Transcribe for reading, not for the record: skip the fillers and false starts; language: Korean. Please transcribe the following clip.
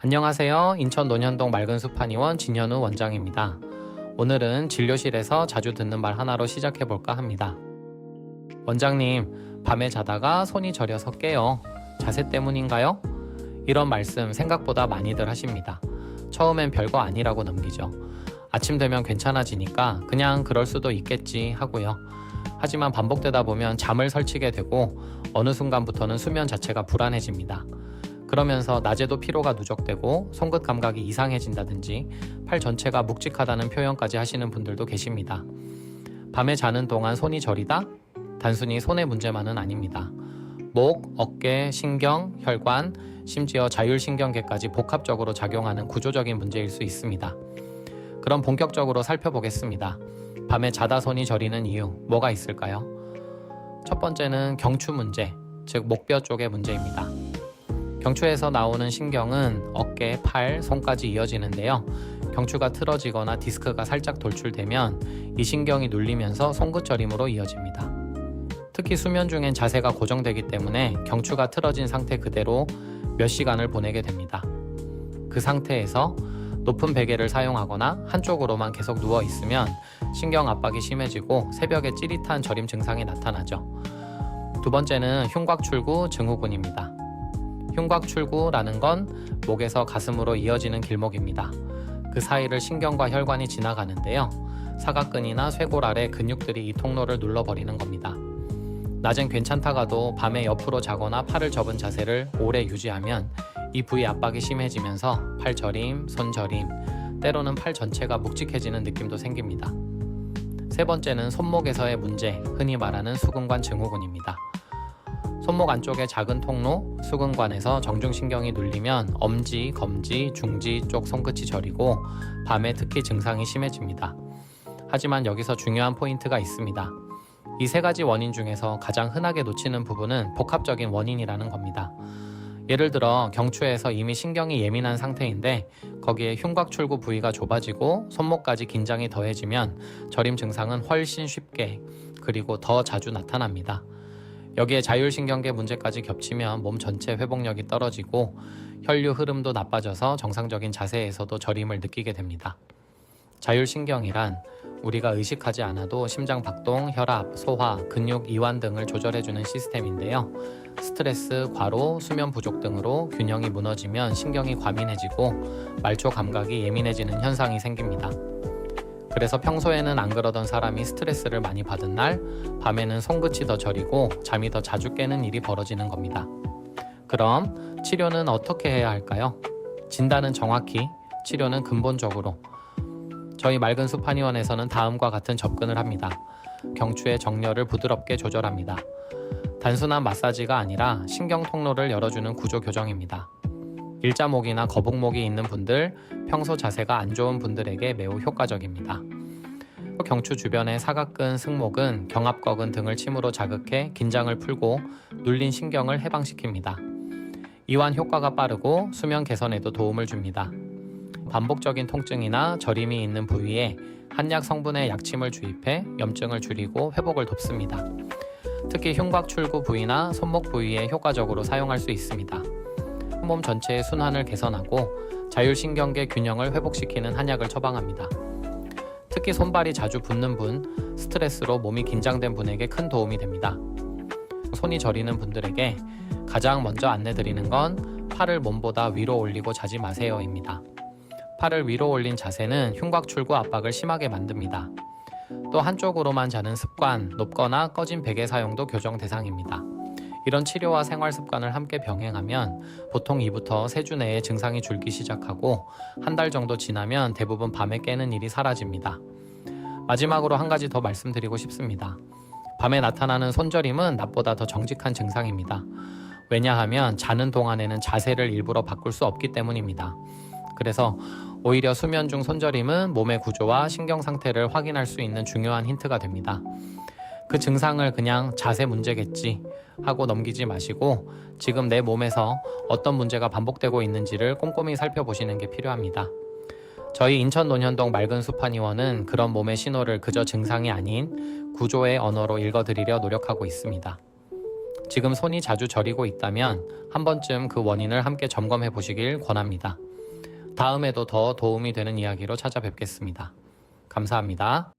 안녕하세요. 인천 논현동 맑은숲 한의원 진현우 원장입니다. 오늘은 진료실에서 자주 듣는 말 하나로 시작해볼까 합니다. 원장님, 밤에 자다가 손이 저려서 깨요. 자세 때문인가요? 이런 말씀 생각보다 많이들 하십니다. 처음엔 별거 아니라고 넘기죠. 아침 되면 괜찮아지니까 그냥 그럴 수도 있겠지 하고요. 하지만 반복되다 보면 잠을 설치게 되고 어느 순간부터는 수면 자체가 불안해집니다. 그러면서 낮에도 피로가 누적되고 손끝 감각이 이상해진다든지 팔 전체가 묵직하다는 표현까지 하시는 분들도 계십니다. 밤에 자는 동안 손이 저리다? 단순히 손의 문제만은 아닙니다. 목, 어깨, 신경, 혈관, 심지어 자율신경계까지 복합적으로 작용하는 구조적인 문제일 수 있습니다. 그럼 본격적으로 살펴보겠습니다. 밤에 자다 손이 저리는 이유, 뭐가 있을까요? 첫 번째는 경추 문제, 즉 목뼈 쪽의 문제입니다. 경추에서 나오는 신경은 어깨, 팔, 손까지 이어지는데요. 경추가 틀어지거나 디스크가 살짝 돌출되면 이 신경이 눌리면서 손끝저림으로 이어집니다. 특히 수면 중엔 자세가 고정되기 때문에 경추가 틀어진 상태 그대로 몇 시간을 보내게 됩니다. 그 상태에서 높은 베개를 사용하거나 한쪽으로만 계속 누워 있으면 신경 압박이 심해지고 새벽에 찌릿한 저림 증상이 나타나죠. 두 번째는 흉곽출구 증후군입니다. 흉곽출구라는 건 목에서 가슴으로 이어지는 길목입니다. 그 사이를 신경과 혈관이 지나가는데요. 사각근이나 쇄골 아래 근육들이 이 통로를 눌러버리는 겁니다. 낮엔 괜찮다가도 밤에 옆으로 자거나 팔을 접은 자세를 오래 유지하면 이 부위 압박이 심해지면서 팔 저림, 손 저림, 때로는 팔 전체가 묵직해지는 느낌도 생깁니다. 세 번째는 손목에서의 문제, 흔히 말하는 수근관 증후군입니다. 손목 안쪽의 작은 통로, 수근관에서 정중신경이 눌리면 엄지, 검지, 중지 쪽 손끝이 저리고 밤에 특히 증상이 심해집니다. 하지만 여기서 중요한 포인트가 있습니다. 이 세 가지 원인 중에서 가장 흔하게 놓치는 부분은 복합적인 원인이라는 겁니다. 예를 들어 경추에서 이미 신경이 예민한 상태인데 거기에 흉곽출구 부위가 좁아지고 손목까지 긴장이 더해지면 저림 증상은 훨씬 쉽게 그리고 더 자주 나타납니다. 여기에 자율신경계 문제까지 겹치면 몸 전체 회복력이 떨어지고 혈류 흐름도 나빠져서 정상적인 자세에서도 저림을 느끼게 됩니다. 자율신경이란 우리가 의식하지 않아도 심장 박동, 혈압, 소화, 근육 이완 등을 조절해주는 시스템인데요. 스트레스, 과로, 수면 부족 등으로 균형이 무너지면 신경이 과민해지고 말초 감각이 예민해지는 현상이 생깁니다. 그래서 평소에는 안 그러던 사람이 스트레스를 많이 받은 날, 밤에는 손끝이 더 저리고 잠이 더 자주 깨는 일이 벌어지는 겁니다. 그럼 치료는 어떻게 해야 할까요? 진단은 정확히, 치료는 근본적으로. 저희 맑은숲 한의원에서는 다음과 같은 접근을 합니다. 경추의 정렬을 부드럽게 조절합니다. 단순한 마사지가 아니라 신경 통로를 열어주는 구조 교정입니다. 일자목이나 거북목이 있는 분들, 평소 자세가 안 좋은 분들에게 매우 효과적입니다. 경추 주변의 사각근, 승모근, 경합거근 등을 침으로 자극해 긴장을 풀고 눌린 신경을 해방시킵니다. 이완 효과가 빠르고 수면 개선에도 도움을 줍니다. 반복적인 통증이나 저림이 있는 부위에 한약 성분의 약침을 주입해 염증을 줄이고 회복을 돕습니다. 특히 흉곽출구 부위나 손목 부위에 효과적으로 사용할 수 있습니다. 몸 전체의 순환을 개선하고 자율신경계 균형을 회복시키는 한약을 처방합니다. 특히 손발이 자주 붓는 분, 스트레스로 몸이 긴장된 분에게 큰 도움이 됩니다. 손이 저리는 분들에게 가장 먼저 안내드리는 건 팔을 몸보다 위로 올리고 자지 마세요입니다. 팔을 위로 올린 자세는 흉곽출구 압박을 심하게 만듭니다. 또 한쪽으로만 자는 습관, 높거나 꺼진 베개 사용도 교정 대상입니다. 이런 치료와 생활 습관을 함께 병행하면 보통 2부터 3주 내에 증상이 줄기 시작하고 한 달 정도 지나면 대부분 밤에 깨는 일이 사라집니다. 마지막으로 한 가지 더 말씀드리고 싶습니다. 밤에 나타나는 손저림은 낮보다 더 정직한 증상입니다. 왜냐하면 자는 동안에는 자세를 일부러 바꿀 수 없기 때문입니다. 그래서 오히려 수면 중 손저림은 몸의 구조와 신경 상태를 확인할 수 있는 중요한 힌트가 됩니다. 그 증상을 그냥 자세 문제겠지 하고 넘기지 마시고 지금 내 몸에서 어떤 문제가 반복되고 있는지를 꼼꼼히 살펴보시는 게 필요합니다. 저희 인천 논현동 맑은숲 한의원은 그런 몸의 신호를 그저 증상이 아닌 구조의 언어로 읽어드리려 노력하고 있습니다. 지금 손이 자주 저리고 있다면 한 번쯤 그 원인을 함께 점검해 보시길 권합니다. 다음에도 더 도움이 되는 이야기로 찾아뵙겠습니다. 감사합니다.